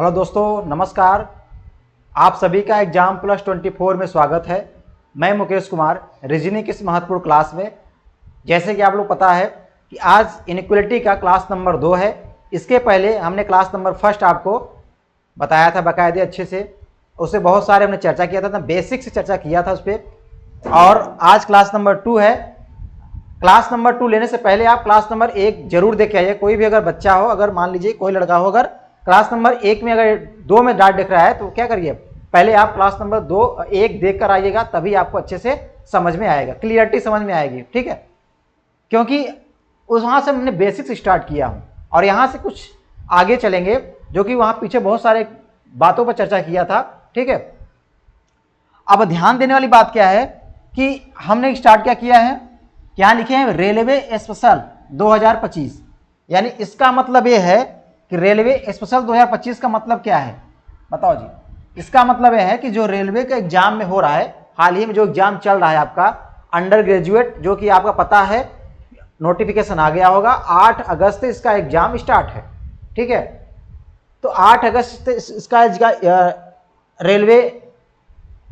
Hello दोस्तों, नमस्कार। आप सभी का एग्जाम प्लस 24 में स्वागत है। मैं मुकेश कुमार, रीजनिंग की इस महत्वपूर्ण क्लास में। जैसे कि आप लोग पता है कि आज इनइक्वलिटी का क्लास नंबर 2 है। इसके पहले हमने क्लास नंबर 1 आपको बताया था बाकायदे अच्छे से, उससे बहुत सारे हमने चर्चा किया था, बेसिक से चर्चा किया था उस पर। और आज क्लास नंबर 2 है। क्लास नंबर 2 लेने से पहले आप क्लास नंबर 1 जरूर देख के आइए। कोई भी अगर बच्चा हो, अगर मान लीजिए कोई लड़का हो, अगर क्लास नंबर 1 में अगर 2 में डाट दिख रहा है तो क्या करिए, पहले आप क्लास नंबर 1 देख कर आइएगा, तभी आपको अच्छे से समझ में आएगा, क्लियरिटी समझ में आएगी। ठीक है, क्योंकि वहां से हमने बेसिक्स स्टार्ट किया हूं और यहां से कुछ आगे चलेंगे, जो कि वहां पीछे बहुत सारे बातों पर चर्चा किया था। ठीक है, अब ध्यान देने वाली बात क्या है कि हमने स्टार्ट क्या किया है, क्या लिखे हैं, रेलवे स्पेशल 2025। यानी इसका मतलब यह है कि रेलवे स्पेशल 2025 का मतलब क्या है, बताओ जी। इसका मतलब यह है कि जो रेलवे का एग्जाम में हो रहा है, हाल ही में जो एग्जाम चल रहा है आपका अंडर ग्रेजुएट, जो कि आपका पता है नोटिफिकेशन आ गया होगा, 8 अगस्त से इसका एग्जाम स्टार्ट है। ठीक है, तो 8 अगस्त से इसका रेलवे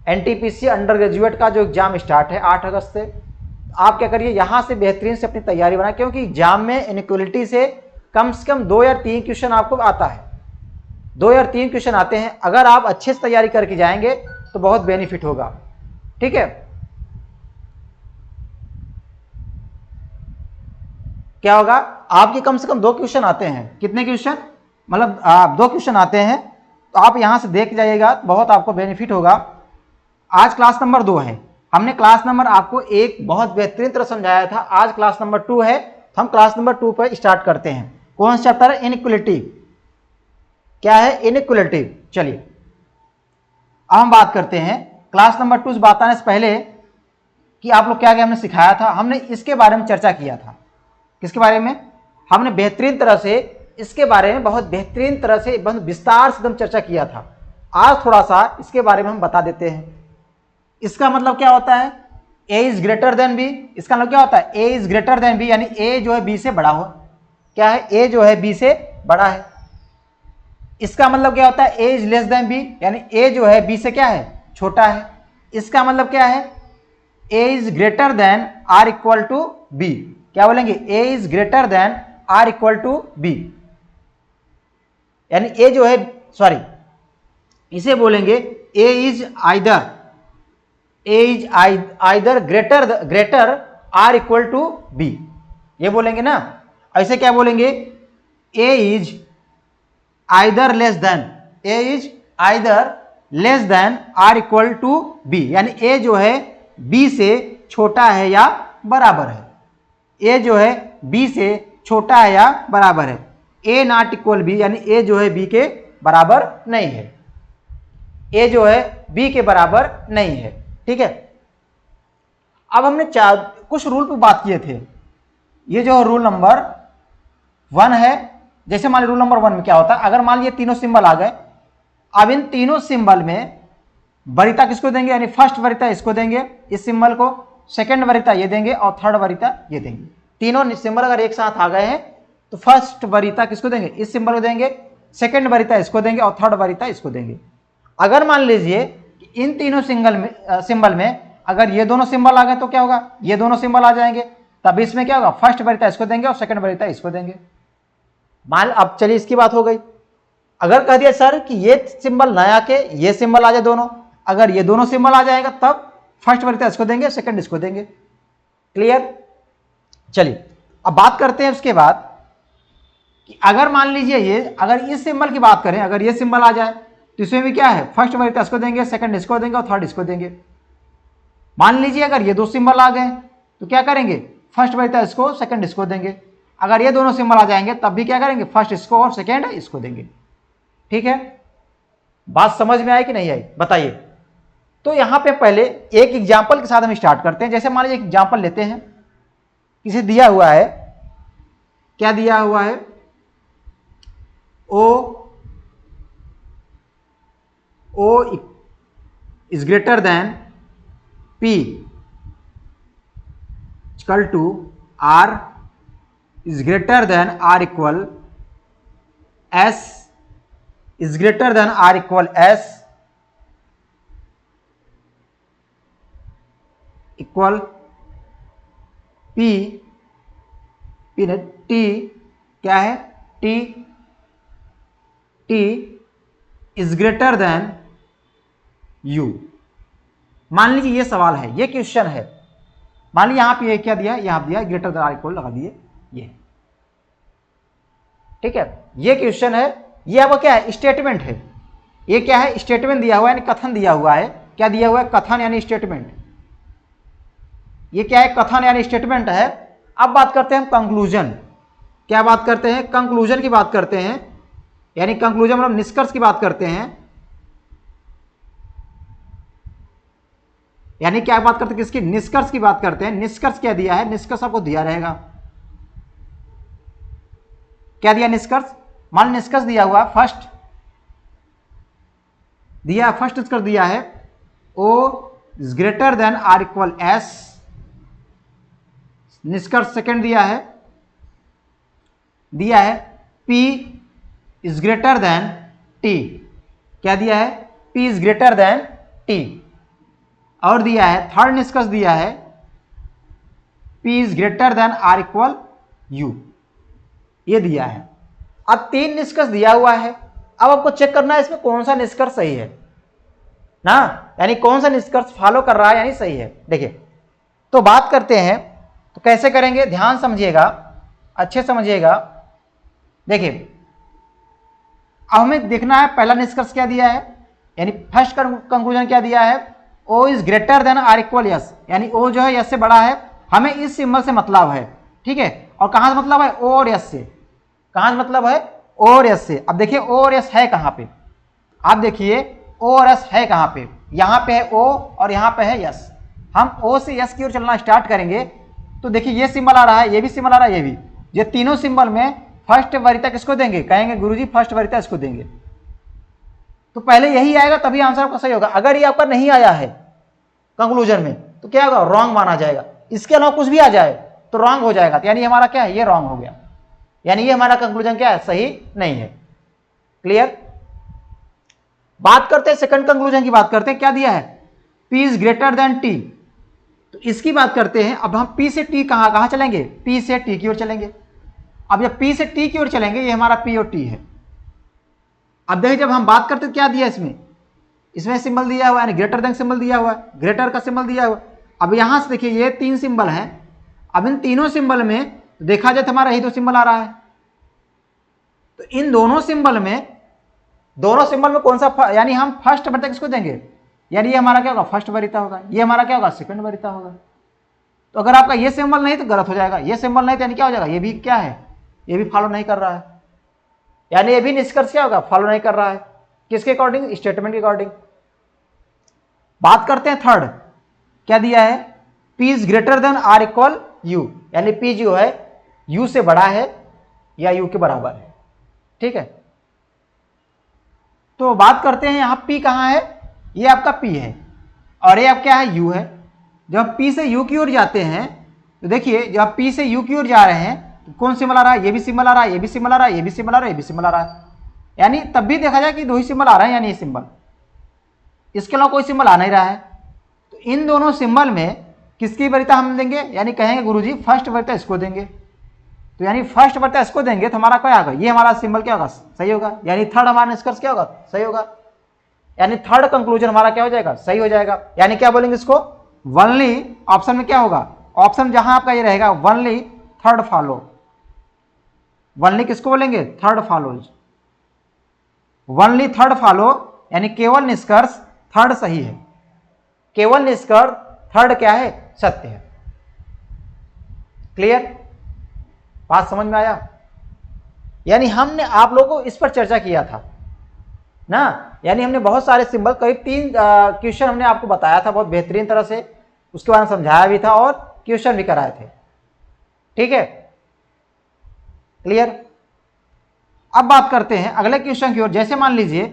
एनटीपीसी अंडर ग्रेजुएट का जो एग्जाम स्टार्ट है 8 अगस्त से। आप क्या करिए, यहां से बेहतरीन से अपनी तैयारी बनाए, क्योंकि एग्जाम में इनइक्वलिटी से कम 2 या 3 क्वेश्चन आपको आता है, 2 या 3 क्वेश्चन आते हैं। अगर आप अच्छे से तैयारी करके जाएंगे तो बहुत बेनिफिट होगा। ठीक है, क्या होगा, आपके कम से कम 2 क्वेश्चन आते हैं। कितने क्वेश्चन, मतलब 2 क्वेश्चन आते हैं, तो आप यहां से देख जाइएगा, बहुत आपको बेनिफिट होगा। आज क्लास नंबर 2 है, हमने क्लास नंबर आपको 1 बहुत बेहतरीन तरह समझाया था। आज क्लास नंबर 2 है, तो हम क्लास नंबर 2 पर स्टार्ट करते हैं। कौन सा चैप्टर है, इनइक्वलिटी। क्या है, इनइक्वलिटी। चलिए अब हम बात करते हैं क्लास नंबर 2 से बात आने से पहले कि आप लोग क्या क्या हमने सिखाया था। हमने इसके बारे में चर्चा किया था। किसके बारे में, हमने बेहतरीन तरह से इसके बारे में, बहुत बेहतरीन तरह से, बहुत विस्तार से एकदम चर्चा किया था। आज थोड़ा सा इसके बारे में हम बता देते हैं। इसका मतलब क्या होता है, a is greater then b। इसका मतलब क्या होता है, a is greater then b, यानी a जो है b से बड़ा हो। क्या है, a जो है b से बड़ा है। इसका मतलब क्या होता है, a is less then b, यानी a जो है b से क्या है, छोटा है। इसका मतलब क्या है, a is greater than r equal to b। क्या बोलेंगे, a is greater than r equal to b, यानी a जो है, सॉरी, इसे बोलेंगे a is either greater r equal to b, ये बोलेंगे ना। ऐसे क्या बोलेंगे, a is either less than r equal to b, यानी a जो है b से छोटा है या बराबर है। a जो है b से छोटा है या बराबर है। a नॉट इक्वल b, यानी a जो है b के बराबर नहीं है। a जो है b के बराबर नहीं है। ठीक है, अब हमने कुछ रूल पे बात किए थे। ये जो रूल नंबर 1 है, जैसे मान लीजिए रूल नंबर 1 में क्या होता है, अगर मान लीजिए तीनों सिंबल आ गए, अब इन तीनों सिंबल में वरीयता किसको देंगे, यानी फर्स्ट वरीयता इसको देंगे, इस सिंबल को, सेकंड वरीयता ये देंगे और थर्ड वरीयता ये देंगे। तीनों सिंबल अगर एक साथ आ गए हैं तो फर्स्ट वरीयता किसको देंगे, इस सिंबल को देंगे, सेकंड वरीयता इसको देंगे और थर्ड वरीयता इसको देंगे। अगर मान लीजिए कि इन तीनों सिंबल में अगर ये दोनों सिंबल आ गए तो क्या होगा, ये दोनों सिंबल आ जाएंगे, तब इसमें क्या होगा, फर्स्ट वरीयता इसको देंगे और सेकंड वरीयता इसको देंगे। मान, अब चलिए इसकी बात हो गई। अगर कह दिया सर कि ये सिंबल नया के ये सिंबल आ जाए दोनों, अगर ये दोनों सिंबल आ जाएगा तब फर्स्ट वरीयता इसको देंगे, सेकंड इसको देंगे। क्लियर। चलिए अब बात करते हैं उसके बाद कि अगर मान लीजिए ये, अगर इस सिंबल की बात करें, अगर ये सिंबल आ जाए तो इसमें भी क्या है, फर्स्ट वरीयता इसको देंगे, सेकंड इसको देंगे और थर्ड इसको देंगे। मान लीजिए अगर ये दो सिंबल आ गए तो क्या करेंगे, फर्स्ट वरीयता इसको, सेकंड इसको देंगे। अगर ये दोनों सिंबल आ जाएंगे तब भी क्या करेंगे, फर्स्ट इसको और सेकंड इसको देंगे। ठीक है, बात समझ में आई कि नहीं आई, बताइए। तो यहां पे पहले एक एग्जांपल के साथ हम स्टार्ट करते हैं। जैसे मान लीजिए एक एग्जांपल लेते हैं, किसे दिया हुआ है, क्या दिया हुआ है, O is greater than P equal to R is greater than R equal S is greater than are equal S equal P P ने टी क्या है, T T is greater than U. मान लीजिए ये सवाल है, ये क्वेश्चन है, मान लीजिए यहां पे क्या दिया, यहां दिया ग्रेटर देन आर इक्वल लगा दिए ये, ठीक है, ये क्वेश्चन है, ये आपका क्या है, स्टेटमेंट है, ये क्या है, स्टेटमेंट दिया हुआ है, यानी कथन दिया हुआ है, क्या दिया हुआ है, कथन यानी स्टेटमेंट, ये क्या है, कथन यानी स्टेटमेंट है। अब बात करते हैं हम कंक्लूजन, क्या बात करते हैं, कंक्लूजन की बात करते हैं, यानी कंक्लूजन मतलब निष्कर्ष की बात करते हैं, यानी क्या बात करते हैं, किसकी, निष्कर्ष की बात करते हैं। निष्कर्ष क्या दिया है, निष्कर्ष आपको दिया रहेगा, क्या दिया निष्कर्ष, मान निष्कर्ष दिया हुआ फर्स्ट दिया, फर्स्ट निष्कर्ष दिया है O is greater than are equal S, निष्कर्ष सेकंड दिया है P is greater than T, क्या दिया है, P is greater than T, और दिया है थर्ड निष्कर्ष दिया है P is greater than are equal U, ये दिया है। अब तीन निष्कर्ष दिया हुआ है, अब आपको चेक करना है इसमें कौन सा निष्कर्ष सही है ना, यानी कौन सा निष्कर्ष फॉलो कर रहा है यानी सही है। देखिए तो बात करते हैं, तो कैसे करेंगे, ध्यान समझिएगा, अच्छे समझिएगा। देखिए अब हमें देखना है पहला निष्कर्ष क्या दिया है, यानी फर्स्ट कंक्लूजन क्या दिया है, O is greater than are equal S, यानी O जो है यस से बड़ा है, हमें इस सिंबल से मतलब है, ठीक है, और कहां से मतलब है, O और यस से, कहां से मतलब है, O और यस से। अब देखिए O और यस है कहां पे, आप देखिए O और यस है कहां पे, यहां पे है O और यहां पे है यस, हम O से यस की ओर चलना स्टार्ट करेंगे तो देखिए ये सिंबल आ रहा है, ये भी सिंबल आ रहा है, ये भी, ये तीनों सिंबल में फर्स्ट वरीयता किसको देंगे, कहेंगे गुरुजी फर्स्ट वरीयता इसको देंगे, तो पहले यही आएगा तभी आंसर आपका सही होगा। अगर ये आपका नहीं आया है कंक्लूजन में तो क्या होगा, रॉन्ग माना जाएगा, इसके अलावा कुछ भी आ जाए तो रॉन्ग हो जाएगा, यानी हमारा क्या है, ये रॉन्ग हो गया, यानी ये हमारा कंक्लूजन क्या है, सही नहीं है। क्लियर। बात करते हैं सेकंड कंक्लूजन की, बात करते हैं क्या दिया है, P is greater than T, तो इसकी बात करते हैं। अब हम P से T कहां चलेंगे, P से T की ओर चलेंगे। अब जब P से T की ओर चलेंगे, ये हमारा P और T है। अब देखिए जब हम बात करते हैं क्या दिया इसमें सिंबल दिया हुआ है, ग्रेटर देन सिंबल दिया हुआ है, ग्रेटर का सिंबल दिया हुआ। अब यहां से देखिए ये तीन सिंबल हैं, अब इन तीनों सिंबल में देखा जाए तो हमारा यही तो सिंबल आ रहा है, तो इन दोनों सिंबल में कौन सा, यानी हम फर्स्ट वरीयता किसको देंगे, यानी ये हमारा क्या होगा, फर्स्ट वरीयता होगा, ये हमारा क्या होगा, सेकंड वरीयता होगा। तो अगर आपका ये सिंबल नहीं तो गलत हो जाएगा, ये सिंबल नहीं तो यानी क्या हो जाएगा, ये भी क्या है, ये भी फॉलो नहीं कर रहा है, यानी ये भी निष्कर्ष क्या होगा, फॉलो नहीं कर रहा है, किसके अकॉर्डिंग, स्टेटमेंट के अकॉर्डिंग। बात करते हैं थर्ड, क्या दिया है, P is greater than are equal U, यानी P जो है U से बड़ा है या U के बराबर है, ठीक है। तो बात करते हैं यहां P कहां है, ये आपका P है और ये आप क्या है, U है। जब P से U की ओर जाते हैं तो देखिए जब P से U की ओर जा रहे हैं तो कौन सिंबल आ रहा है, ये भी सिंबल आ रहा है, ये भी सिंबल आ रहा है, ये भी सिंबल आ रहा है, ये भी सिंबल आ रहा है, यानी तब भी देखा जाए कि दो ही सिंबल आ रहे हैं, यानी ये सिंबल, इसके अलावा कोई सिंबल आ नहीं रहा है। तो इन दोनों सिंबल में किसकी वरीयता हम देंगे, यानी कहेंगे गुरुजी फर्स्ट वरीयता इसको देंगे, तो यानी फर्स्ट वरीयता इसको देंगे तो हमारा क्या होगा, ये हमारा सिंबल क्या होगा, सही होगा, यानी थर्ड हमारा निष्कर्ष क्या होगा, सही होगा, यानी थर्ड कंक्लूजन हमारा क्या हो जाएगा, सही हो जाएगा। यानी क्या बोलेंगे इसको, वनली, ऑप्शन में क्या होगा, ऑप्शन जहां आपका ये रहेगा वनली थर्ड फॉलो, वनली किसको बोलेंगे, third follows, only third follow, यानी केवल निष्कर्ष थर्ड सही है, केवल निष्कर्ष थर्ड क्या है, सत्य है। क्लियर, बात समझ में आया। यानी हमने आप लोगों को इस पर चर्चा किया था ना, यानी हमने बहुत सारे सिंबल, करीब 3 क्वेश्चन हमने आपको बताया था बहुत बेहतरीन तरह से, उसके बारे में समझाया भी था और क्वेश्चन भी कराए थे, ठीक है। क्लियर। अब बात करते हैं अगले क्वेश्चन की ओर। जैसे मान लीजिए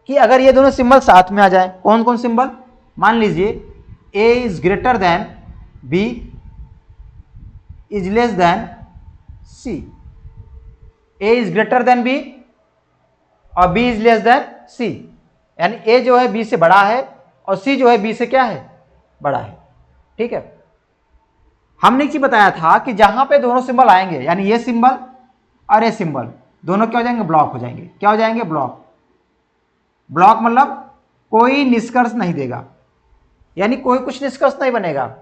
कि अगर ये दोनों सिंबल साथ में आ जाए, कौन कौन सिंबल, मान लीजिए A is greater then B is less then C, A is greater then B और बी इज लेस देन सी, यानी ए जो है बी से बड़ा है और सी जो है बी से क्या है, बड़ा है। ठीक है, हमने एक चीज बताया था कि जहां पे दोनों सिंबल आएंगे, यानी ये सिंबल और ये सिंबल, दोनों क्या हो जाएंगे, ब्लॉक हो जाएंगे। क्या हो जाएंगे, ब्लॉक। ब्लॉक मतलब कोई निष्कर्ष नहीं देगा, यानी कोई कुछ निष्कर्ष नहीं बनेगा।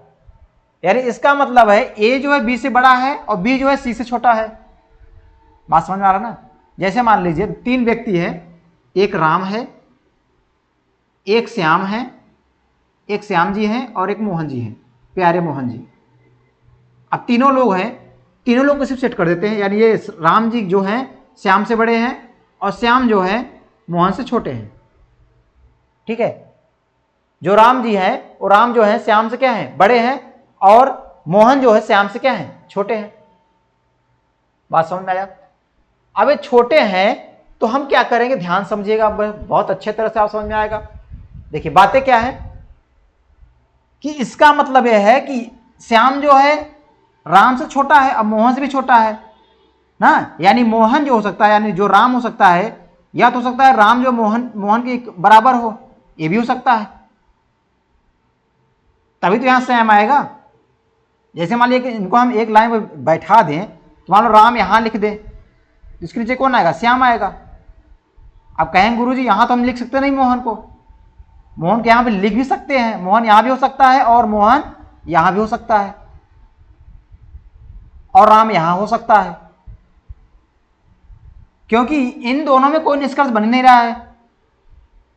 यानी इसका मतलब है ए जो है बी से बड़ा है और बी जो है सी से छोटा है। बात समझ में आ रहा ना? जैसे मान लीजिए 3 व्यक्ति है, एक राम है, एक श्याम है, एक श्याम जी हैं और एक मोहन जी हैं, प्यारे मोहन जी। अब तीनों लोग हैं, तीनों लोग को सिर्फ सेट कर देते हैं, यानी ये राम जी जो हैं श्याम से बड़े हैं और श्याम जो है मोहन से छोटे हैं। ठीक है, जो राम जी हैं वो राम जो है श्याम से क्या है, बड़े हैं, और मोहन जो है श्याम से क्या है, छोटे हैं। बात समझ में आया? अब ये छोटे हैं तो हम क्या करेंगे, ध्यान समझिएगा, बहुत अच्छे तरह से आप समझ में आएगा। देखिए बातें क्या है कि इसका मतलब यह है कि श्याम जो है राम से छोटा है, अब मोहन से भी छोटा है ना, यानी मोहन जो हो सकता है, यानी जो राम हो सकता है, या तो हो सकता है राम जो मोहन के बराबर हो, ये भी हो सकता है, तभी तो यहां श्याम आएगा। जैसे मान लीजिए कि इनको हम एक लाइन में बैठा दें, तो मान लो राम यहां लिख दें, इसके नीचे कौन आएगा, श्याम आएगा। अब कहेंगे गुरुजी यहां तो हम लिख सकते नहीं मोहन को, मोहन के यहां पे लिख भी सकते हैं, मोहन यहां भी हो सकता है और मोहन यहां भी हो सकता है और राम यहां हो सकता है, क्योंकि इन दोनों में कोई निष्कर्ष बन नहीं रहा है।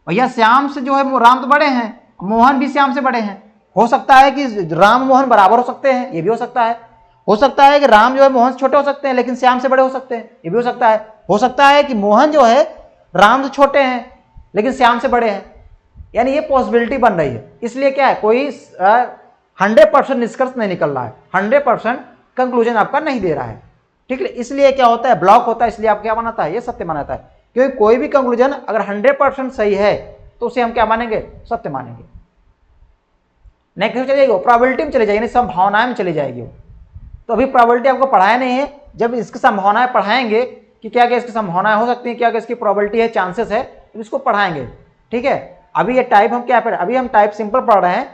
भैया श्याम से जो है वो राम तो बड़े हैं, मोहन भी श्याम से बड़े हैं। हो सकता है कि राम मोहन बराबर हो सकते हैं, ये भी हो सकता है। हो सकता है कि राम जो है मोहन से छोटे हो सकते हैं लेकिन श्याम से बड़े हो सकते हैं, ये भी हो सकता है। हो सकता है कि मोहन जो है राम से छोटे हैं लेकिन श्याम से बड़े हैं, यानी ये पॉसिबिलिटी बन रही है। इसलिए क्या है, कोई 100% निष्कर्ष नहीं निकल रहा है, 100% कंक्लूजन आपका नहीं दे रहा है। ठीक है, इसलिए क्या होता है, ब्लॉक होता है, इसलिए आप क्या मानता है, ये सत्य मानता है। क्योंकि कोई भी कंक्लूजन अगर 100% सही है तो उसे हम क्या मानेंगे, सत्य मानेंगे। नेक्स्ट चले जाएगी, प्रोबेबिलिटी में चले जाएगी, संभावनाएं में चली जाएगी। तो अभी प्रोबेबिलिटी आपको पढ़ाया नहीं है, जब इसकी संभावनाएं पढ़ाएंगे कि क्या क्या इसकी संभावनाएं हो सकती है, क्या क्या इसकी प्रोबेबिलिटी है, चांसेस है, तो इसको पढ़ाएंगे। ठीक है, अभी ये टाइप हम क्या पढ़, अभी हम टाइप सिंपल पढ़ रहे हैं।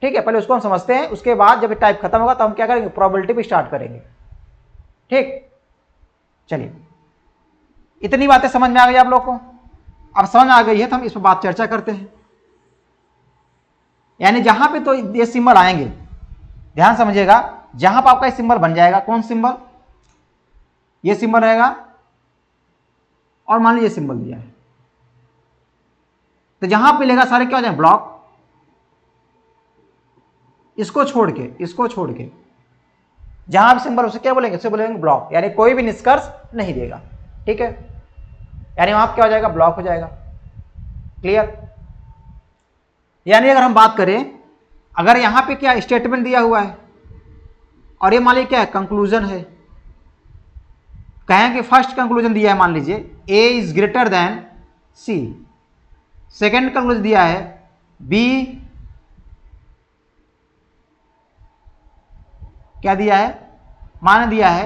ठीक है, पहले उसको हम समझते हैं, उसके बाद जब टाइप खत्म होगा तो हम क्या करेंगे, प्रोबेबिलिटी भी स्टार्ट करेंगे। ठीक, चलिए इतनी बातें समझ में आ गई आप लोग को? अब समझ में आ गई है तो हम इस पर बात चर्चा करते हैं। यानी जहां पे तो ये सिंबल आएंगे, ध्यान समझिएगा, जहां पर आपका सिंबल बन जाएगा, कौन सिंबल, ये सिंबल रहेगा और मान लीजिए सिंबल दिया है, तो जहां पे लेगा सारे क्या हो जाए, ब्लॉक। इसको छोड़ के जहां भी सिंबल उसे क्या बोलेंगे, उसे बोलेंगे ब्लॉक, यानी कोई भी निष्कर्ष नहीं देगा। ठीक है, यानी वहां क्या हो जाएगा, ब्लॉक हो जाएगा। क्लियर? यानी अगर हम बात करें, अगर यहां पे क्या स्टेटमेंट दिया हुआ है और ये मान लीजिए क्या है, कंक्लूजन है, कहें कि फर्स्ट कंक्लूजन दिया है, मान लीजिए A is greater than C, second conclusion दिया है बी क्या दिया है, मान दिया है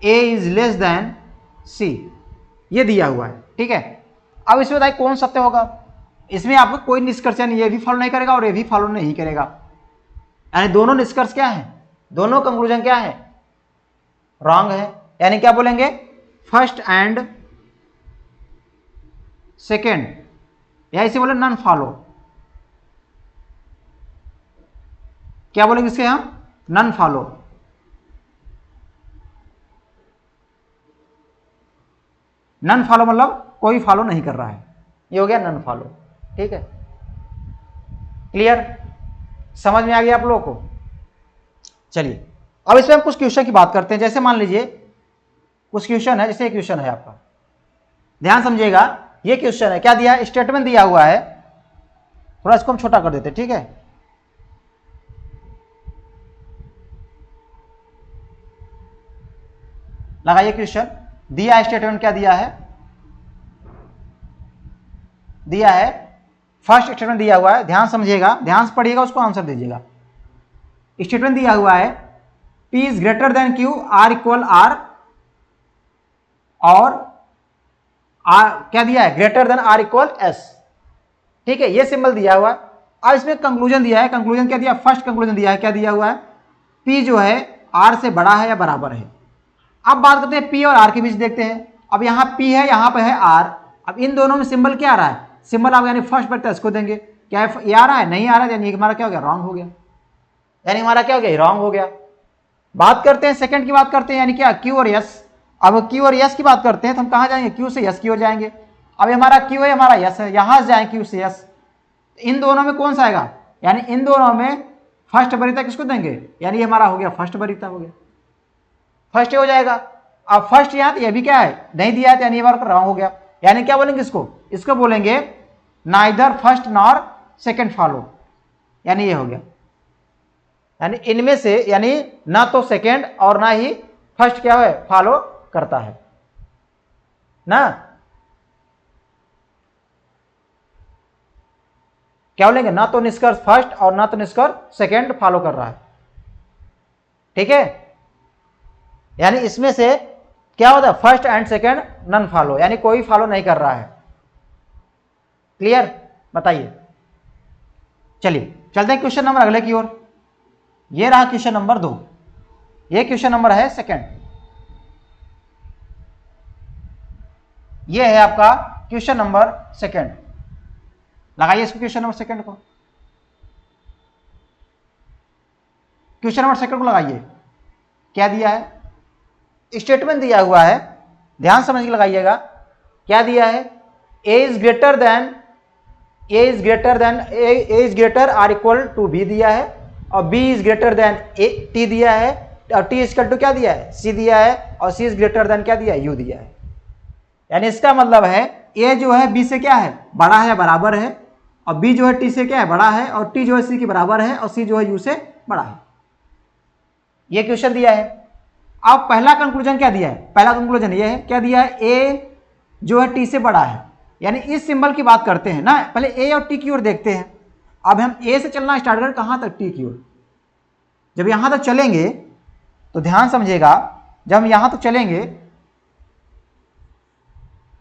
A is less than C, ये दिया हुआ है। ठीक है, अब इसमें बताइए कौन सत्य होगा। इसमें आपको कोई निष्कर्ष यानी ये भी फॉलो नहीं करेगा और ये भी फॉलो नहीं करेगा, यानी दोनों निष्कर्ष क्या है, दोनों कंक्लूजन क्या है, रॉन्ग है। यानी क्या बोलेंगे, फर्स्ट एंड सेकेंड, या इसे बोले नन फॉलो। क्या बोलेंगे इसके हम, नन फॉलो। नन फॉलो मतलब कोई फॉलो नहीं कर रहा है, ये हो गया नन फॉलो। ठीक है, क्लियर, समझ में आ गया आप लोगों को? चलिए अब इसमें हम कुछ क्वेश्चन की बात करते हैं। जैसे मान लीजिए कुछ क्वेश्चन है, जैसे क्वेश्चन है आपका, ध्यान समझिएगा, ये क्वेश्चन है, क्या दिया है, स्टेटमेंट दिया हुआ है, थोड़ा इसको हम छोटा कर देते हैं। ठीक है, लगाइए क्वेश्चन, दिया है स्टेटमेंट, क्या दिया है, दिया है फर्स्ट स्टेटमेंट दिया हुआ है, ध्यान समझिएगा, ध्यान से पढ़िएगा, उसको आंसर दीजिएगा। स्टेटमेंट दिया हुआ है P is greater than Q, R equal R, और आर क्या दिया है, greater than are equal S. ठीक है, ये सिंबल दिया हुआ है। अब इसमें कंक्लूजन दिया है, कंक्लूजन क्या दिया, फर्स्ट कंक्लूजन दिया है, क्या दिया हुआ है, पी जो है आर से बड़ा है या बराबर है। अब बात करते हैं पी और आर के बीच, देखते हैं। अब यहाँ पी है, यहाँ पे है आर। अब इन दोनों में सिंबल क्या आ रहा है, सिंबल आप यानी फर्स्ट बचता है इसको देंगे। क्या ये आ रहा है, नहीं आ रहा है, यानी हमारा क्या हो गया, रॉन्ग हो गया, यानी हमारा क्या हो गया, रॉन्ग हो गया। बात करते हैं सेकंड की, बात करते हैं यानी क्या, क्यू और यस। अब क्यू और यस की बात करते हैं तो हम कहाँ जाएंगे, क्यू से यस की ओर जाएंगे। अब हमारा क्यू है, हमारा यस है, यहां से जाएंगे क्यू से यस। इन दोनों में कौन सा आएगा, यानी इन दोनों में फर्स्ट वरीयता किसको देंगे, यानी ये हमारा हो गया फर्स्ट वरीयता, हो गया फर्स्ट हो जाएगा। अब फर्स्ट यहाँ, तो ये भी क्या है, नहीं दिया है, यानी ये बार रॉन्ग हो गया। यानी क्या बोलेंगे इसको, इसको बोलेंगे neither first nor second follow, यानी ये हो गया, यानी इनमें से यानी ना तो सेकंड और ना ही फर्स्ट क्या है, फॉलो करता है ना। क्या बोलेंगे, ना तो निष्कर्ष फर्स्ट और ना तो निष्कर्ष सेकंड फॉलो कर रहा है। ठीक है, यानी इसमें से क्या होता है, first and second none follow, यानी कोई फॉलो नहीं कर रहा है। क्लियर, बताइए। चलिए चलते हैं क्वेश्चन नंबर अगले की ओर। ये रहा क्वेश्चन नंबर 2, ये क्वेश्चन नंबर है सेकंड। ये है आपका क्वेश्चन नंबर सेकंड। लगाइए इसको, क्वेश्चन नंबर सेकंड को, क्वेश्चन नंबर सेकंड को लगाइए। क्या दिया है, स्टेटमेंट दिया हुआ है, ध्यान समझ के लगाइएगा। क्या दिया है, A is greater than are equal to B दिया है, और B is greater than T दिया है, और टी इक्वल टू क्या दिया है, सी दिया है, और सी इज ग्रेटर देन क्या दिया है, यू दिया है। यानी इसका मतलब है ए जो है बी से क्या है, बड़ा है, बराबर है, और बी जो है टी से क्या है, बड़ा है, और टी जो है सी के बराबर है, और सी जो है यू से बड़ा है। ये क्वेश्चन दिया है। अब पहला कंक्लूजन क्या दिया है, पहला कंक्लूजन ये है, क्या दिया है, ए जो है टी से बड़ा है, यानी इस सिंबल की बात करते हैं ना, पहले ए और टी की ओर देखते हैं। अब हम ए से चलना स्टार्ट करें, कहां तक, टी की ओर। जब यहां तक चलेंगे तो ध्यान समझिएगा, जब हम यहां तक चलेंगे,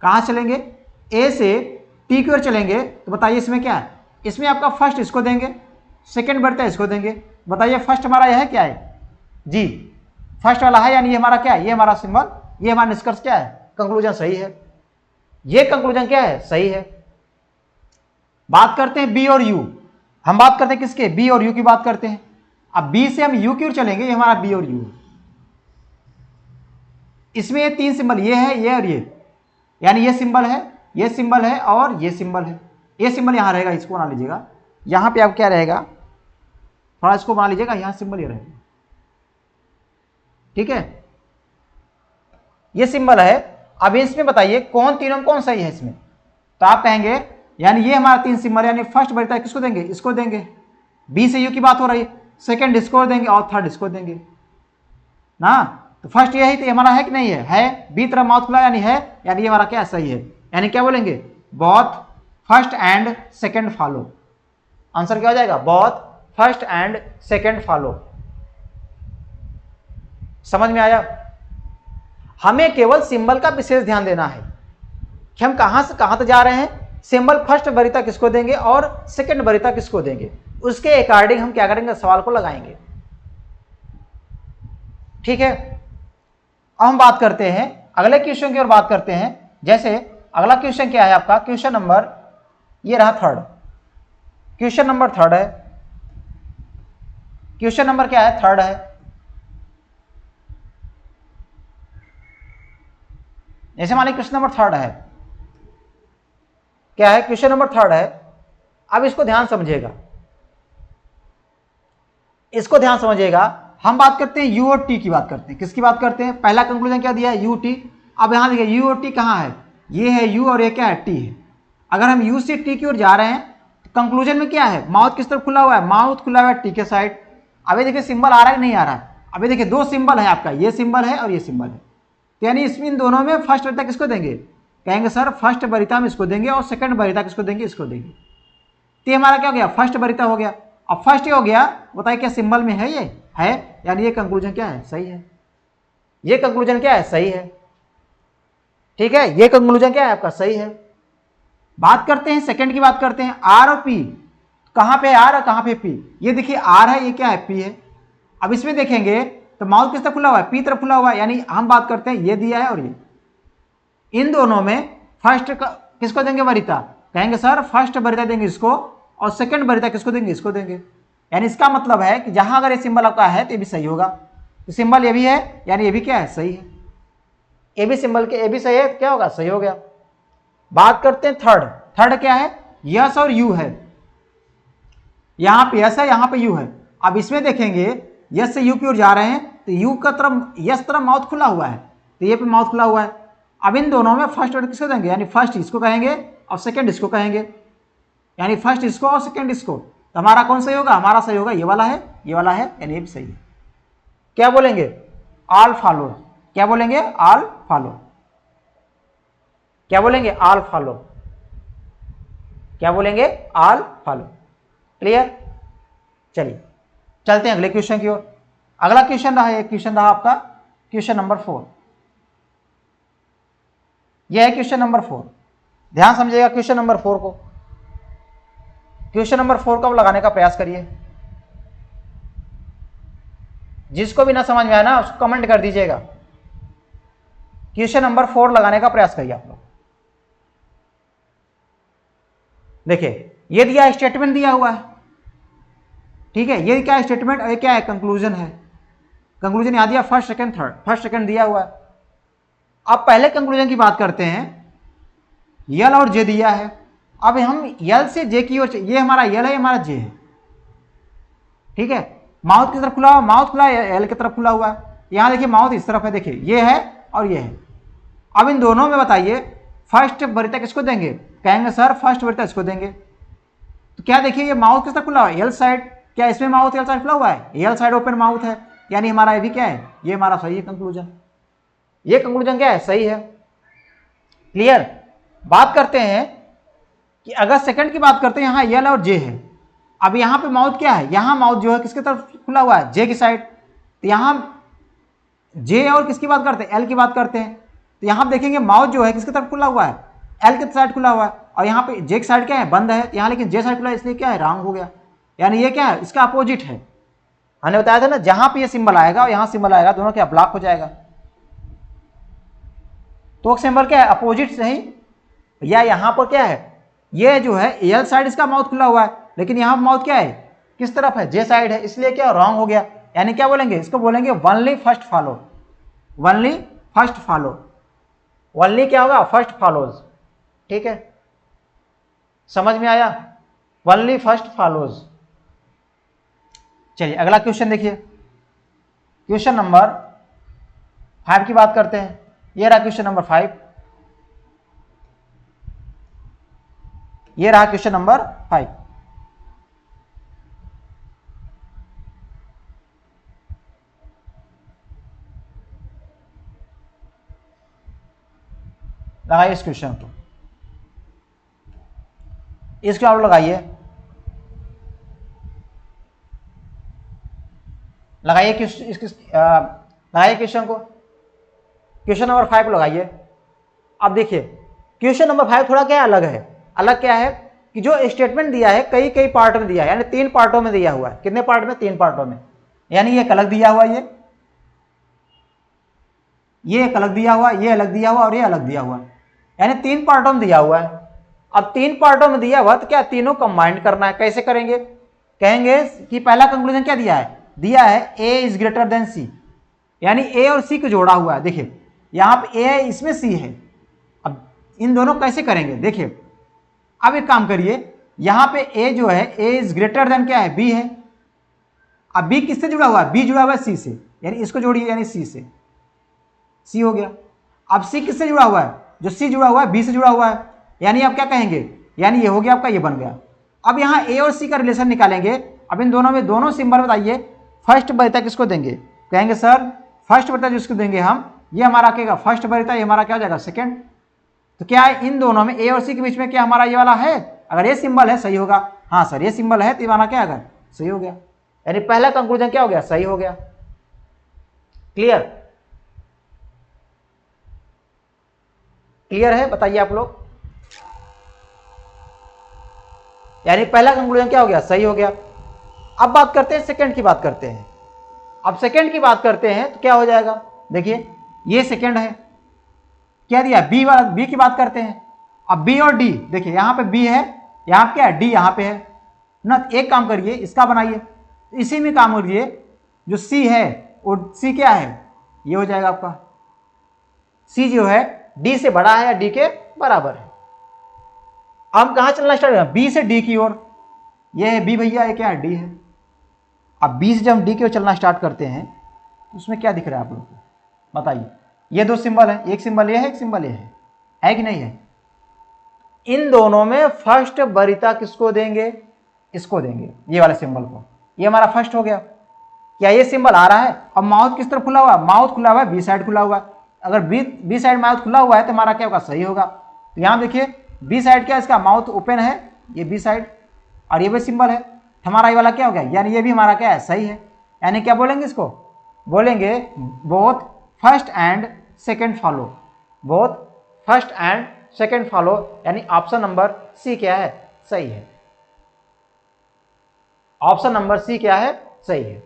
कहां चलेंगे, ए से टी की ओर चलेंगे, तो बताइए इसमें क्या है, इसमें आपका फर्स्ट इसको देंगे, सेकंड बढ़ता है इसको देंगे। बताइए फर्स्ट हमारा यह है, क्या है जी, फर्स्ट वाला है, यानी ये हमारा क्या है, ये हमारा सिंबल, ये हमारा निष्कर्ष क्या है, कंक्लूजन सही है। ये कंक्लूजन क्या है, सही है। बात करते हैं बी और यू, हम बात करते हैं किसके, बी और यू की बात करते हैं। अब बी से हम यू की ओर चलेंगे, ये हमारा बी और यू, इसमें ये तीन सिंबल, ये है, ये और ये, यानी ये सिंबल है, ये सिंबल है, और ये सिंबल है। ये सिंबल यहां रहेगा, इसको बना लीजिएगा, यहां पे आप क्या रहेगा, थोड़ा इसको बना लीजिएगा, यहां सिंबल ये रहेगा। ठीक है, ये सिंबल है। अब इसमें बताइए कौन तीनों में कौन सही है इसमें, तो आप कहेंगे यानी ये हमारा तीन सिंबल, यानी फर्स्ट वरीयता किसको देंगे, इसको देंगे। बी से यू की बात हो रही है, सेकंड इसको देंगे, और थर्ड इसको देंगे ना। तो फर्स्ट ये है, तो हमारा है कि नहीं है, बी तरफ माउथ खुला यानी है, यानी ये हमारा क्या सही है, यानी क्या बोलेंगे, both first and second follow. Answer क्या हो जाएगा, both first and second follow. समझ में आया। हमें केवल सिंबल का विशेष ध्यान देना है कि हम कहां से कहां तक जा रहे हैं, सिंबल फर्स्ट वरीयता किसको देंगे और सेकंड वरीयता किसको देंगे, उसके अकॉर्डिंग हम क्या करेंगे, सवाल को लगाएंगे। ठीक है, अब हम बात करते हैं अगले क्वेश्चन की ओर बात करते हैं। जैसे अगला क्वेश्चन क्या है आपका, क्वेश्चन नंबर ये रहा थर्ड, क्वेश्चन नंबर थर्ड है। क्वेश्चन नंबर क्या है, थर्ड है। जैसे मान लीजिए क्वेश्चन नंबर थर्ड है, क्या है, क्वेश्चन नंबर थर्ड है। अब इसको ध्यान समझिएगा, इसको ध्यान समझिएगा। हम बात करते हैं यू और टी की बात करते हैं, किसकी बात करते हैं, पहला कंक्लूजन क्या दिया है, यू टी। अब यहां देखिए यू और टी कहां है, ये है यू और ये क्या है, टी है। अगर हम यू से टी की ओर जा रहे हैं तो कंक्लूजन में क्या है, माउथ किस तरफ खुला हुआ है, माउथ खुला हुआ है टी के साइड। अभी देखिए सिंबल आ रहा है कि नहीं आ रहा है, अभी देखिए दो सिंबल है आपका, ये सिंबल है और ये सिंबल है। तो यानी इसमें इन दोनों में फर्स्ट वरीयता किसको देंगे, कहेंगे सर फर्स्ट वरीयता में इसको देंगे, और सेकंड वरीयता किसको देंगे, इसको देंगे। तो हमारा क्या हो गया, फर्स्ट वरीयता हो गया। अब फर्स्ट हो गया, बताइए क्या सिंबल में है, ये है, यानी ये कंक्लूजन क्या है, सही है। ये कंक्लूजन क्या है, सही है। ठीक है, ये कंक्लूजन क्या है आपका, सही है। बात करते हैं सेकंड की, बात करते हैं आर और पी। कहां पे आर और कहां पे पी, ये देखिए आर है, ये क्या है, पी है। अब इसमें देखेंगे तो माउथ किस तरफ खुला हुआ है, पी तरफ खुला हुआ है, यानी हम बात करते हैं ये दिया है और ये, इन दोनों में फर्स्ट किसको देंगे वरीयता, कहेंगे सर फर्स्ट वरीयता देंगे इसको, और सेकंड वरीयता किसको देंगे, इसको देंगे। यानी इसका मतलब है कि जहां अगर ये सिंबल आपका है तो ये भी सही होगा, तो सिंबल ये भी है यानी ये भी क्या है, सही है। ए भी सिंबल के ए भी सही है, क्या होगा, सही हो गया। बात करते हैं थर्ड। थर्ड क्या है, यस और यू है। यहां पे यस है, यहां पे यू है। अब इसमें देखेंगे यस से यू की ओर जा रहे हैं, तो यू का तरफ, यस तरफ माउथ खुला हुआ है, तो ये पे माउथ खुला हुआ है। अब इन दोनों में फर्स्ट वर्ड किसको देंगे, यानी फर्स्ट इसको कहेंगे और सेकंड इसको कहेंगे, यानी फर्स्ट इसको और सेकंड इसको। तो हमारा कौन सही होगा, हमारा सही होगा ये वाला है, ये वाला है, यानी ये भी सही है। क्या बोलेंगे, ऑल फॉलो। क्या बोलेंगे, ऑल फॉलो। क्या बोलेंगे, ऑल फॉलो। क्या बोलेंगे, ऑल फॉलो। क्लियर। चलिए चलते हैं अगले क्वेश्चन की ओर। अगला क्वेश्चन रहा, एक क्वेश्चन रहा आपका क्वेश्चन नंबर 4। यह है क्वेश्चन नंबर 4। ध्यान समझिएगा क्वेश्चन नंबर 4 को। क्वेश्चन नंबर 4 को अब लगाने का प्रयास करिए। जिसको भी ना समझ में आया ना उसको कमेंट कर दीजिएगा। क्वेश्चन नंबर 4 लगाने का प्रयास करिए आप लोग। देखिए ये दिया स्टेटमेंट दिया हुआ है, ठीक है, ये क्या स्टेटमेंट और ये क्या है, कंक्लूजन है। कंक्लूजन यहां दिया first second third, first second दिया हुआ है। अब पहले कंक्लूजन की बात करते हैं, यल और जे दिया है। अब हम यल से जे की ओर, ये हमारा यल है, ये हमारा जे है, ठीक है। माउथ की तरफ खुला हुआ, माउथ खुला है, एल की तरफ खुला हुआ है। यहां देखिए माउथ इस तरफ है, देखिए ये है और ये है। अब इन दोनों में बताइए फर्स्ट वरीयता किसको देंगे, कहेंगे सर फर्स्ट वरीयता इसको देंगे। तो क्या देखिए ये माउथ किस तरफ खुला हुआ है, एल साइड। क्या इसमें माउथ एल साइड खुला हुआ है, एल साइड ओपन माउथ है, यानी हमारा ये भी क्या है, ये हमारा सही है कंक्लूजन। ये कंक्लूजन क्या है, सही है। क्लियर। बात करते हैं कि अगर सेकंड की बात करते हैं, यहां यल और जे है। अब यहां पे माउथ क्या है, यहां माउथ जो है किसकी तरफ खुला हुआ है, जे की साइड। तो यहां जे और किसकी बात करते हैं, एल की बात करते हैं। तो यहां देखेंगे माउथ जो है किसकी तरफ खुला हुआ है, एल की साइड खुला हुआ है, और यहाँ पे जे की साइड क्या है, बंद है। यहाँ लेकिन जे साइड खुला है, इसलिए क्या है, रॉन्ग हो गया। यानी ये क्या है, इसका अपोजिट है। हमने बताया था ना, जहां पे ये सिंबल आएगा और यहां सिंबल आएगा, दोनों क्या ब्लॉक हो जाएगा। तो सिंबल क्या है, अपोजिट सही। या यहां पर क्या है, ये जो है एल साइड इसका माउथ खुला हुआ है, लेकिन यहां पर माउथ क्या है, किस तरफ है, जे साइड है, इसलिए क्या रॉन्ग हो गया। यानी क्या बोलेंगे, इसको बोलेंगे only first follow. Only first follow. Only क्या होगा, फर्स्ट फॉलोज। ठीक है, समझ में आया, वनली फर्स्ट फॉलोज। चलिए अगला क्वेश्चन देखिए, क्वेश्चन नंबर 5 की बात करते हैं। ये रहा क्वेश्चन नंबर 5, ये रहा क्वेश्चन नंबर 5। लगाइए इस क्वेश्चन को, इसको आप लगाइए, लगाइए लगाइए क्वेश्चन को, क्वेश्चन नंबर 5 लगाइए। अब देखिए क्वेश्चन नंबर 5 थोड़ा क्या अलग है। अलग क्या है कि जो स्टेटमेंट दिया है कई कई पार्ट में दिया है, यानी 3 पार्टों में दिया हुआ है। कितने पार्ट में, 3 पार्टों में। यानी ये एक अलग दिया हुआ, ये एक अलग दिया हुआ, ये अलग दिया हुआ और ये अलग दिया हुआ, यानी 3 पार्टों में दिया हुआ है। अब 3 पार्टों में दिया हुआ तो क्या तीनों कंबाइंड करना है। कैसे करेंगे, कहेंगे कि पहला कंक्लूजन क्या दिया है ए इज ग्रेटर देन सी, यानी ए और सी को जोड़ा हुआ है। देखिए यहां पे ए है, इसमें सी है। अब इन दोनों कैसे करेंगे, देखिए अब एक काम करिए, यहां पे ए जो है, ए इज ग्रेटर देन क्या है, बी है। अब बी किससे जुड़ा हुआ है, बी जुड़ा हुआ है सी से, यानी इसको जोड़िए, यानी सी से, सी हो गया। अब सी किससे जुड़ा हुआ है, जो सी जुड़ा हुआ है बी से जुड़ा हुआ है, यानी आप क्या कहेंगे, यानी ये हो गया आपका, ये बन गया। अब यहां ए और सी का रिलेशन निकालेंगे। अब इन दोनों में दोनों सिंबल बताइए, फर्स्ट वरीयता किसको देंगे, कहेंगे सर फर्स्ट वरीयता जिसको देंगे हम, ये हमारा कहेगा फर्स्ट वरीयता, ये हमारा क्या हो जाएगा, सेकंड। तो क्या है, इन दोनों में ए और सी के बीच में क्या हमारा ये वाला है, अगर ये सिंबल है सही होगा। हाँ सर ये सिंबल है तो ये हमारा क्या होगा, सही हो गया। यानी पहला कंक्लूजन क्या हो गया, सही हो गया। क्लियर। क्लियर है, बताइए आप लोग। यानी पहला कंक्लूजन क्या हो गया, सही हो गया। अब बात करते हैं सेकंड की बात करते हैं। अब सेकंड की बात करते हैं तो क्या हो जाएगा, देखिए ये सेकंड है, क्या दिया बी वाला, बी की बात करते हैं। अब बी और डी, देखिए यहां पे बी है, यहां क्या है डी यहां पे है ना। एक काम करिए इसका बनाइए, इसी में काम करिए, जो सी है वो सी क्या है, ये हो जाएगा आपका सी जो है डी से बड़ा है या डी के बराबर है। अब कहां चलना स्टार्ट होगा, बी से डी की ओर, ये है बी भैया, ये क्या है डी है। अब बी से जब हम डी की ओर चलना स्टार्ट करते हैं तो उसमें क्या दिख रहा है आप लोग को, बताइए। ये दो सिंबल है, एक सिंबल ये है, एक सिंबल ये है कि नहीं है। इन दोनों में फर्स्ट वरीयता किसको देंगे, इसको देंगे, ये वाले सिंबल को। ये हमारा फर्स्ट हो गया। क्या ये सिंबल आ रहा है, अब माउथ किस तरफ खुला हुआ है, माउथ खुला हुआ है, बी साइड खुला हुआ है। अगर बी साइड माउथ खुला हुआ है तो हमारा क्या होगा, सही होगा। तो यहां देखिए बी साइड क्या है, इसका माउथ ओपन है, ये बी साइड, और ये भी सिंबल है, हमारा ये वाला क्या हो गया, यानी ये भी हमारा क्या है, सही है। यानी क्या बोलेंगे इसको, बोलेंगे both first and second follow, both first and second follow, यानी ऑप्शन नंबर सी क्या है, सही है। ऑप्शन नंबर सी क्या है, सही है।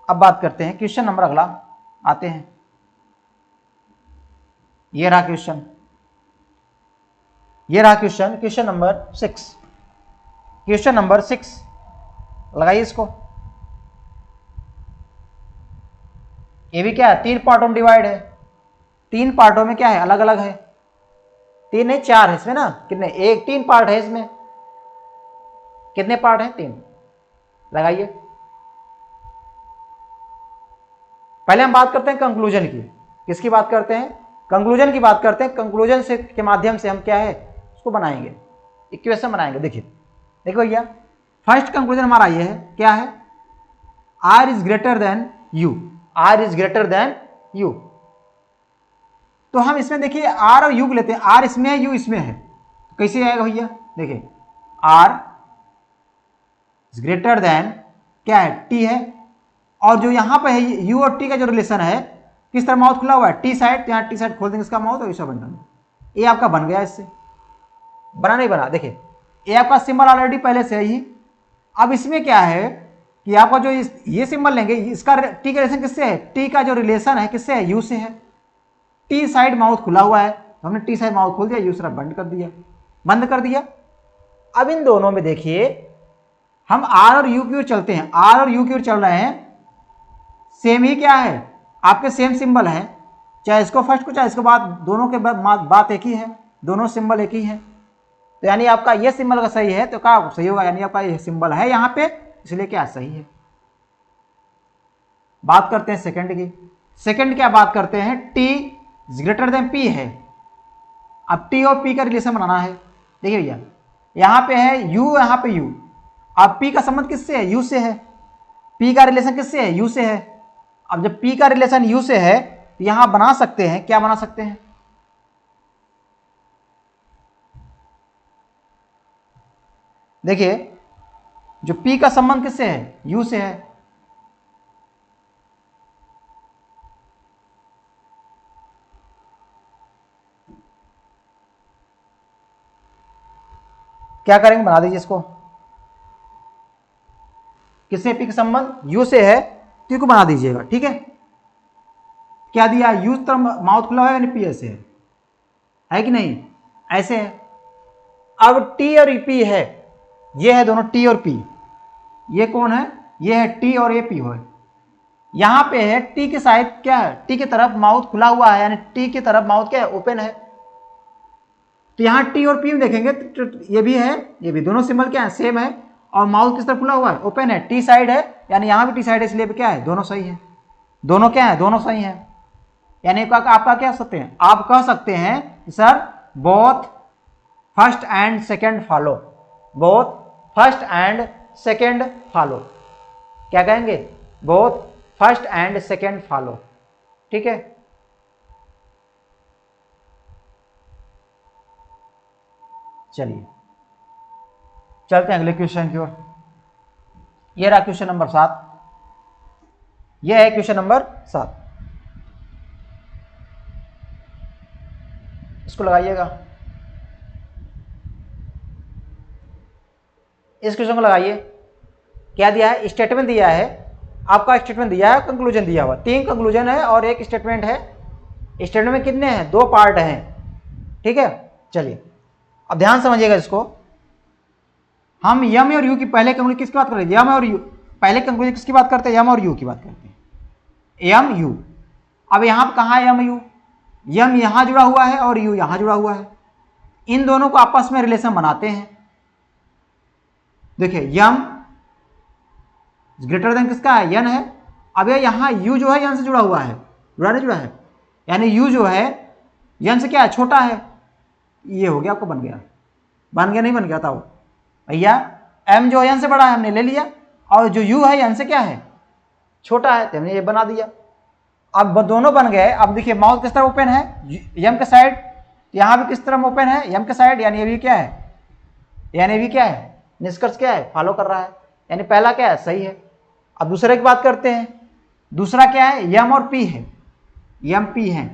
अब बात करते हैं क्वेश्चन नंबर अगला आते हैं। ये रहा क्वेश्चन, ये रहा question, question number 6। Question number 6 लगाइए इसको। ये भी क्या है, 3 पार्टों में डिवाइड है। 3 पार्टों में क्या है, अलग अलग है। 3 नहीं 4 है इसमें ना, कितने, 3 पार्ट है इसमें, कितने पार्ट हैं, 3। लगाइए। पहले हम बात करते हैं कंक्लूजन की। किसकी बात करते हैं, कंक्लूजन की बात करते हैं। कंक्लूजन से के माध्यम से हम क्या है उसको बनाएंगे, इक्वेशन बनाएंगे। देखिए देखो भैया, फर्स्ट कंक्लूजन हमारा ये है, क्या है, R is greater than U, R is greater than U. तो हम इसमें देखिए आर और यू लेते हैं, आर इसमें है, यू इसमें है, तो कैसे आएगा भैया, देखिए आर इज ग्रेटर देन क्या है, टी है, और जो यहां पे है यू और टी का जो रिलेशन है, किस तरह माउथ खुला हुआ है, टी साइड, यहां टी साइड खोल देंगे इसका माउथ और ऐसा बन जाएगा। ये आपका बन गया, इससे बना नहीं बना, देखिए ये आपका सिंबल ऑलरेडी पहले से ही। अब इसमें क्या है कि आपका जो ये सिंबल लेंगे, इसका टी का रिलेशन किससे है, टी का जो रिलेशन है किससे है, यू से है। टी साइड माउथ खुला हुआ है तो हमने टी साइड माउथ खोल दिया, यू साइड बंद कर दिया, बंद कर दिया। अब इन दोनों में देखिए हम आर और यू की ओर चलते हैं, आर और यू की ओर चल रहे हैं, सेम ही क्या है आपके, सेम सिंबल है, चाहे इसको फर्स्ट को चाहे इसको बाद, दोनों के बात एक ही है, दोनों सिंबल एक ही है। तो यानी आपका ये सिंबल का सही है तो क्या सही होगा, यानी आपका ये सिंबल है यहाँ पे, इसलिए क्या सही है। बात करते हैं सेकंड की। सेकंड क्या बात करते हैं, टी ग्रेटर देन पी है। अब टी और पी का रिलेशन बनाना है। देखिए भैया यहाँ पे है यू, यहाँ पे यू, अब पी का संबंध किससे है, यू से है, पी का रिलेशन किससे है, यू से है। अब जब पी का रिलेशन यू से है तो यहां बना सकते हैं, क्या बना सकते हैं, देखिए जो पी का संबंध किससे है, यू से है, क्या करेंगे, बना दीजिए इसको, किससे पी का संबंध, यू से है, टी को बना दीजिएगा, ठीक है। क्या दिया, यू तरफ माउथ खुला हुआ है यानी पी ऐसे है कि नहीं, ऐसे है। अब टी और पी है, ये है दोनों टी और पी, ये कौन है, ये है टी और ये पी हो। यहां पे है टी के साइड क्या है, टी की तरफ माउथ खुला हुआ है, यानी टी की तरफ माउथ क्या है, ओपन है। तो यहां टी और पी में देखेंगे तो ये भी है, ये भी, दोनों सिंबल क्या है, सेम है, और माउथ किस तरफ खुला हुआ है, ओपन है, टी साइड है, यानी यहां भी टी साइड है, इसलिए क्या है, दोनों सही है, दोनों क्या है, दोनों सही है। यानी आपका क्या सकते हैं, आप कह सकते हैं sir both first and second follow, both first and second follow, क्या कहेंगे, both first and second follow, ठीक है। चलिए चलते हैं अगले क्वेश्चन की ओर। ये रहा क्वेश्चन नंबर 7, यह है क्वेश्चन नंबर 7। इसको लगाइएगा, इस क्वेश्चन को लगाइए। क्या दिया है? स्टेटमेंट दिया है आपका, स्टेटमेंट दिया है, कंक्लूजन दिया हुआ, 3 कंक्लूजन है और 1 स्टेटमेंट है। स्टेटमेंट में कितने हैं? 2 पार्ट हैं, ठीक है। चलिए अब ध्यान समझिएगा इसको। हम यम और यू की पहले कंक्लूजन किसकी बात कर रहे हैं? यम और यू। पहले कंक्लूजन किसकी बात करते हैं? यम और यू की बात करते हैं, यम यू। अब यहां पर कहां है यम यू? यम यहां जुड़ा हुआ है और यू यहां जुड़ा हुआ है। इन दोनों को आपस में रिलेशन बनाते हैं। देखिए यम ग्रेटर देन किसका है? यन है। अब यहां यू जो है यन से जुड़ा हुआ है, जुड़ा नहीं जुड़ा है? यानी यू जो है यन से क्या है? छोटा है। ये हो गया, आपको बन गया, बन गया नहीं बन गया? बताओ भैया। एम जो है यन से बड़ा है, हमने ले लिया, और जो यू है यन से क्या है? छोटा है, तो हमने ये बना दिया। अब दोनों बन गए। अब देखिए माउथ किस तरफ ओपन है? यम के साइड। यहां भी किस तरफ ओपन है? यम के साइड। यानी ये भी क्या है? यानी ये भी क्या है? निष्कर्ष क्या है? फॉलो कर रहा है। यानी पहला क्या है? सही है। अब दूसरे की बात करते हैं। दूसरा क्या है? यम और पी है, यम पी है।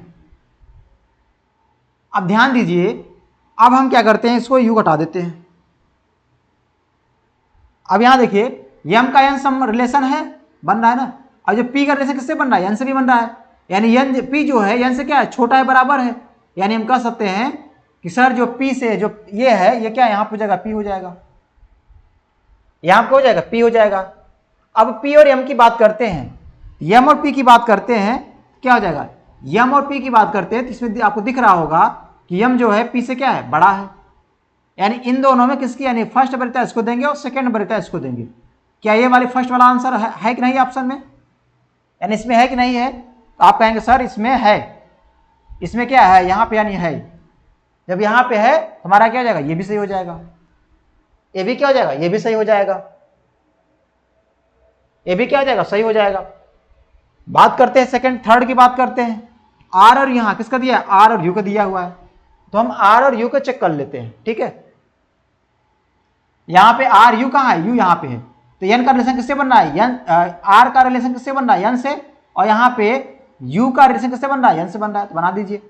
अब ध्यान दीजिए, अब हम क्या करते हैं? इसको यू घटा देते हैं। अब यहां देखिए यम का यन सम रिलेशन है, बन रहा है ना। अब जो पी का रिलेशन किससे बन रहा है? यन से भी बन रहा है। यानी यन पी जो है यन से क्या है? छोटा है, बराबर है। यानी हम कह सकते हैं कि सर जो पी से जो ये है, ये क्या यहां पर हो जाएगा? पी हो जाएगा। यहां पर हो जाएगा? पी हो जाएगा। अब पी और यम की बात करते हैं, यम और पी की बात करते हैं, क्या हो जाएगा? यम और पी की बात करते हैं तो इसमें आपको दिख रहा होगा कि यम जो है पी से क्या है? बड़ा है। यानी इन दोनों में किसकी, यानी फर्स्ट वरीयता इसको देंगे और सेकंड वरीयता इसको देंगे। क्या ये वाली फर्स्ट वाला आंसर है कि नहीं ऑप्शन में? यानी इसमें है कि नहीं है? तो आप कहेंगे सर इसमें है। इसमें क्या है? यहाँ पे यानी है। जब यहाँ पे है हमारा क्या हो जाएगा? ये भी सही हो जाएगा। ये भी क्या हो जाएगा? ये भी सही हो जाएगा। ये भी क्या हो जाएगा? सही हो जाएगा। बात करते हैं सेकंड थर्ड की बात करते हैं। आर और यहां किसका दिया है? आर और यू का दिया हुआ है। तो हम आर और यू को चेक कर लेते हैं, ठीक है। यहां पे आर यू कहां है? यू यहां पे है। तो यन का रिलेशन किससे बन रहा है? यन आर का रिलेशन किससे बन रहा है? यन से। और यहां पे यू का रिलेशन किससे बन रहा है? यन से बन रहा है। तो बना दीजिए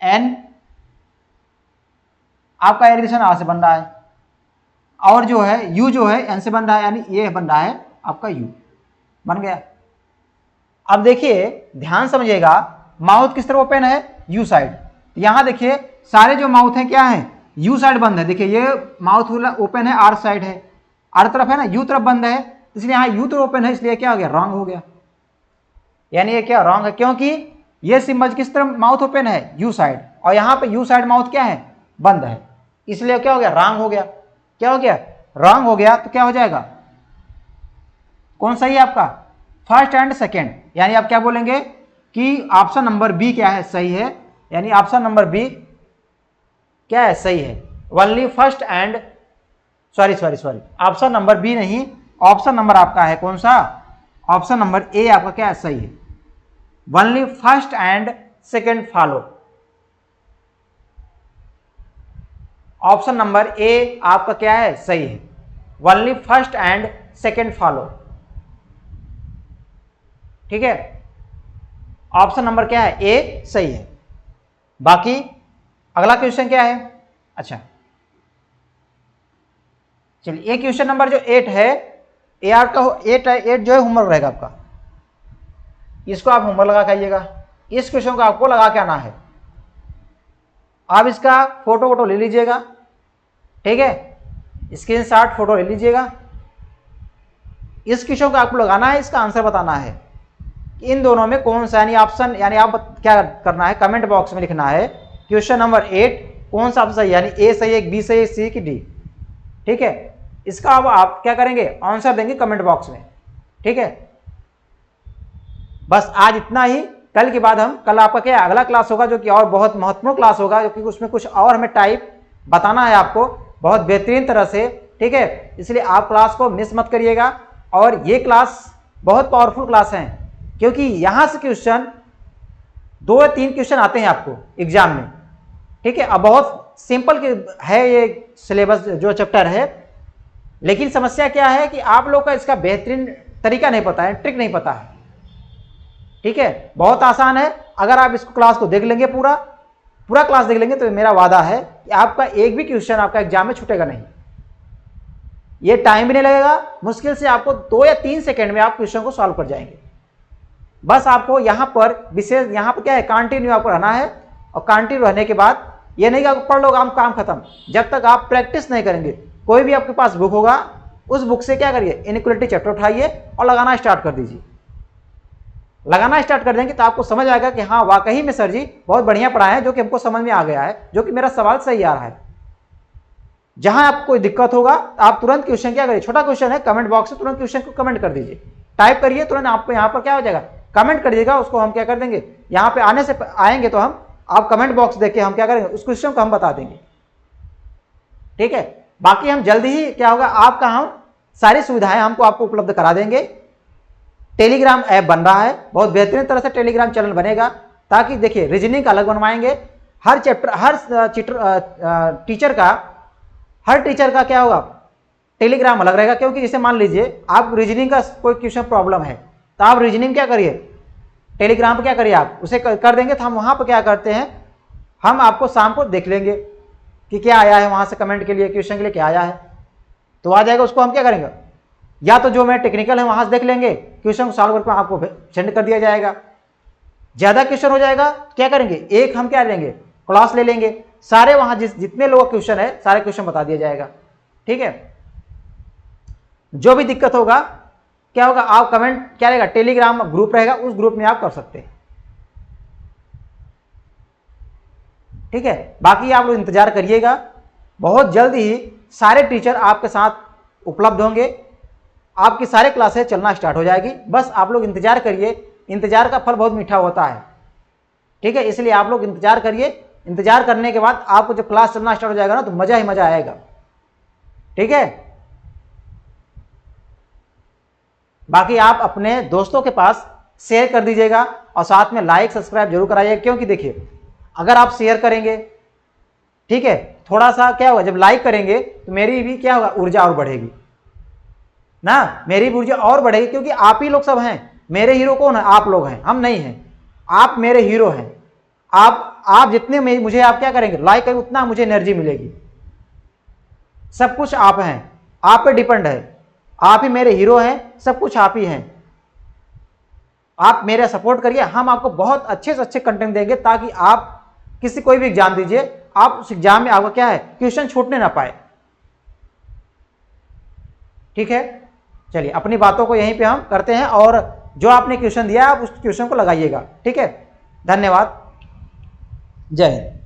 एन, आपका ये रिलेशन आर से बन रहा है, और जो है यू जो है एन से बन रहा है, यानी ये बन रहा है आपका यू। बन गया। अब देखिए ध्यान समझिएगा, माउथ किस तरफ ओपन है? You side. यहां देखिए सारे जो माउथ है क्या है? यू साइड बंद है। देखिए ये माउथ ओपन है, आर साइड है, आर तरफ है ना, यू तरफ बंद है, इसलिए यहां यू तरफ ओपन है, इसलिए क्या हो गया? रॉन्ग हो गया। यानी ये क्या रॉन्ग है? क्योंकि ये सिंबल किस तरफ माउथ ओपन है? यू साइड, और यहां पे यू साइड माउथ क्या है? बंद है, इसलिए क्या हो गया? रॉन्ग हो गया। क्या हो गया? रॉन्ग हो गया। तो क्या हो जाएगा? कौन सही है आपका? First and second. यानी आप क्या बोलेंगे कि ऑप्शन नंबर बी क्या है? सही है। यानी ऑप्शन नंबर बी क्या है? सही है। Only first and sorry option number B नहीं, ऑप्शन नंबर आपका है कौन सा? ऑप्शन नंबर ए आपका क्या है? सही है। Only first and second follow. Option number A आपका क्या है? सही है। Only first and second follow, ठीक है। ऑप्शन नंबर क्या है? ए सही है। बाकी अगला क्वेश्चन क्या है? अच्छा चलिए, ये क्वेश्चन नंबर जो 8 है, ए आर का 8 जो है होमवर्क रहेगा आपका। इसको आप होमवर्क लगा के आइएगा। इस क्वेश्चन को आपको लगा के आना है। आप इसका फोटो वोटो ले लीजिएगा, ठीक है, स्क्रीनशॉट फोटो ले लीजिएगा। इस क्वेश्चन को आपको लगाना है, इसका आंसर बताना है कि इन दोनों में कौन सा, यानी ऑप्शन, यानी आप क्या करना है? कमेंट बॉक्स में लिखना है क्वेश्चन नंबर 8 कौन सा ऑप्शन सही, यानी ए सही है, बी सही है, सी की डी, ठीक है। इसका अब आप क्या करेंगे? आंसर देंगे कमेंट बॉक्स में, ठीक है। बस आज इतना ही। कल के बाद हम, कल आपका क्या अगला क्लास होगा जो कि और बहुत महत्वपूर्ण क्लास होगा, क्योंकि उसमें कुछ और हमें टाइप बताना है आपको बहुत बेहतरीन तरह से, ठीक है। इसलिए आप क्लास को मिस मत करिएगा। और ये क्लास बहुत पावरफुल क्लास है, क्योंकि यहां से क्वेश्चन 2 या 3 क्वेश्चन आते हैं आपको एग्जाम में, ठीक है। अब बहुत सिंपल है ये सिलेबस जो चैप्टर है, लेकिन समस्या क्या है कि आप लोग का इसका बेहतरीन तरीका नहीं पता है, ट्रिक नहीं पता है, ठीक है। बहुत आसान है, अगर आप इस क्लास को देख लेंगे पूरा, पूरा क्लास देख लेंगे तो मेरा वादा है कि आपका एक भी क्वेश्चन आपका एग्जाम में छूटेगा नहीं। ये टाइम भी नहीं लगेगा, मुश्किल से आपको 2 या 3 सेकंड में आप क्वेश्चन को सॉल्व कर जाएंगे। बस आपको यहाँ पर विशेष, यहाँ पर क्या है, कंटिन्यू आपको रहना है। और कंटिन्यू रहने के बाद ये नहीं कि आप पढ़ लो काम खत्म, जब तक आप प्रैक्टिस नहीं करेंगे। कोई भी आपके पास बुक होगा, उस बुक से क्या करिए, इनइक्वालिटी चैप्टर उठाइए और लगाना स्टार्ट कर दीजिए। लगाना स्टार्ट कर देंगे तो आपको समझ आएगा कि हाँ वाकई में सर जी बहुत बढ़िया पढ़ाए हैं, जो कि हमको समझ में आ गया है, जो कि मेरा सवाल सही आ रहा है। जहां आपको कोई दिक्कत होगा आप तुरंत क्वेश्चन क्या करिए, छोटा क्वेश्चन है, कमेंट बॉक्स में तुरंत क्वेश्चन को कमेंट कर दीजिए, टाइप करिए, तुरंत आपको यहाँ पर क्या हो जाएगा, कमेंट करिएगा। उसको हम क्या कर देंगे, यहाँ पे आने से आएंगे तो हम आप कमेंट बॉक्स देख के हम क्या करेंगे, उस क्वेश्चन को हम बता देंगे। ठीक है, बाकी हम जल्दी ही क्या होगा, आपका हम सारी सुविधाएं हमको आपको उपलब्ध करा देंगे। टेलीग्राम ऐप बन रहा है, बहुत बेहतरीन तरह से टेलीग्राम चैनल बनेगा, ताकि देखिए रीजनिंग अलग बनवाएंगे, हर चैप्टर हर टीचर का क्या होगा, टेलीग्राम अलग रहेगा। क्योंकि जैसे मान लीजिए आप रीजनिंग का कोई क्वेश्चन प्रॉब्लम है, तो आप रीजनिंग क्या करिए, टेलीग्राम पर क्या करिए, आप उसे कर देंगे तो हम वहाँ पर क्या करते हैं, हम आपको शाम को देख लेंगे कि क्या आया है वहाँ से कमेंट के लिए, क्वेश्चन के लिए क्या आया है, तो आ जाएगा। उसको हम क्या करेंगे, या तो जो मैं टेक्निकल है वहाँ से देख लेंगे, क्वेश्चन को सॉल्व करके आपको सेंड कर दिया जाएगा। ज़्यादा क्वेश्चन हो जाएगा क्या करेंगे, एक हम क्या लेंगे, क्लास ले लेंगे, सारे वहाँ जितने लोगों का क्वेश्चन है सारे क्वेश्चन बता दिया जाएगा। ठीक है, जो भी दिक्कत होगा क्या होगा, आप कमेंट क्या रहेगा, टेलीग्राम ग्रुप रहेगा, उस ग्रुप में आप कर सकते हैं। ठीक है, बाकी आप लोग इंतजार करिएगा, बहुत जल्द ही सारे टीचर आपके साथ उपलब्ध होंगे, आपकी सारे क्लासेस चलना स्टार्ट हो जाएगी। बस आप लोग इंतजार करिए, इंतजार का फल बहुत मीठा होता है। ठीक है, इसलिए आप लोग इंतजार करिए, इंतजार करने के बाद आपको जब क्लास चलना स्टार्ट हो जाएगा ना, तो मजा ही मजा आएगा। ठीक है, बाकी आप अपने दोस्तों के पास शेयर कर दीजिएगा और साथ में लाइक सब्सक्राइब जरूर कराइएगा। क्योंकि देखिए अगर आप शेयर करेंगे, ठीक है, थोड़ा सा क्या होगा, जब लाइक करेंगे तो मेरी भी क्या होगा, ऊर्जा और बढ़ेगी ना, मेरी भी ऊर्जा और बढ़ेगी। क्योंकि आप ही लोग सब हैं, मेरे हीरो कौन है, आप लोग हैं, हम नहीं हैं, आप मेरे हीरो हैं। आप जितने मुझे आप क्या करेंगे, लाइक करेंगे, उतना मुझे एनर्जी मिलेगी। सब कुछ आप हैं, आप पे डिपेंड है, आप ही मेरे हीरो हैं, सब कुछ आप ही हैं। आप मेरा सपोर्ट करिए, हम आपको बहुत अच्छे से अच्छे कंटेंट देंगे, ताकि आप किसी कोई भी एग्जाम दीजिए, आप उस एग्जाम में आपका क्या है, क्वेश्चन छूटने ना पाए। ठीक है, चलिए अपनी बातों को यहीं पे हम करते हैं, और जो आपने क्वेश्चन दिया आप उस क्वेश्चन को लगाइएगा। ठीक है, धन्यवाद, जय हिंद।